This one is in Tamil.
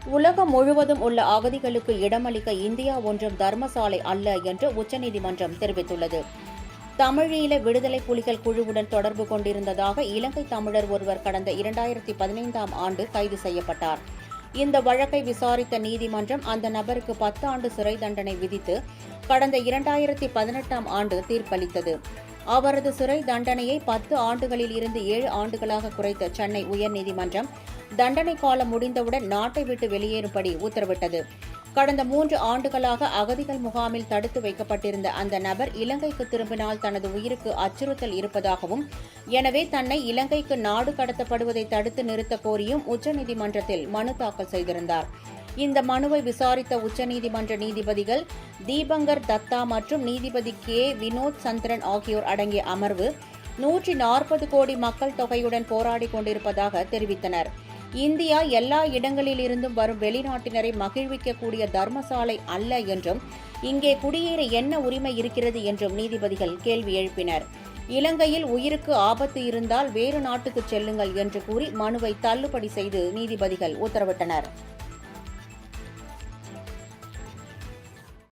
உலகம் முழுவதும் உள்ள அகதிகளுக்கு இடமளிக்க இந்தியா ஒன்றும் தர்மசாலை அல்ல என்று உச்சநீதிமன்றம் தெரிவித்துள்ளது. தமிழீழ விடுதலை புலிகள் குழுவுடன் தொடர்பு கொண்டிருந்ததாக இலங்கை தமிழர் ஒருவர் கடந்த 2015ஆம் ஆண்டு கைது செய்யப்பட்டார். இந்த வழக்கை விசாரித்த நீதிமன்றம் அந்த நபருக்கு 10 ஆண்டு சிறை தண்டனை விதித்து கடந்த 2018ஆம் ஆண்டு தீர்ப்பளித்தது. அவரது சிறை தண்டனையை 10 ஆண்டுகளில் இருந்து 7 ஆண்டுகளாக குறைத்த சென்னை உயர்நீதிமன்றம் தண்டனை காலம் முடிந்தவுடன் நாட்டை விட்டு வெளியேறும்படி உத்தரவிட்டது. கடந்த 3 ஆண்டுகளாக அகதிகள் முகாமில் தடுத்து வைக்கப்பட்டிருந்த அந்த நபர் இலங்கைக்கு திரும்பினால் தனது உயிருக்கு அச்சுறுத்தல் இருப்பதாகவும், எனவே தன்னை இலங்கைக்கு நாடு கடத்தப்படுவதை தடுத்து நிறுத்த கோரியும் உச்சநீதிமன்றத்தில் மனு தாக்கல் செய்திருந்தார். இந்த மனுவை விசாரித்த உச்சநீதிமன்ற நீதிபதிகள் தீபங்கர் தத்தா மற்றும் நீதிபதி கே. வினோத் சந்திரன் ஆகியோர் அடங்கிய அமர்வு 140 கோடி மக்கள் தொகையுடன் போராடிக் கொண்டிருப்பதாக தெரிவித்தனர். இந்தியா எல்லா இடங்களிலிருந்தும் வரும் வெளிநாட்டினரை மகிழ்விக்கக்கூடிய தர்மசாலை அல்ல என்றும், இங்கே குடியேற என்ன உரிமை இருக்கிறது என்றும் நீதிபதிகள் கேள்வி எழுப்பினர். இலங்கையில் உயிருக்கு ஆபத்து இருந்தால் வேறு நாட்டுக்கு செல்லுங்கள் என்று கூறி மனுவை தள்ளுபடி செய்து நீதிபதிகள் உத்தரவிட்டனர்.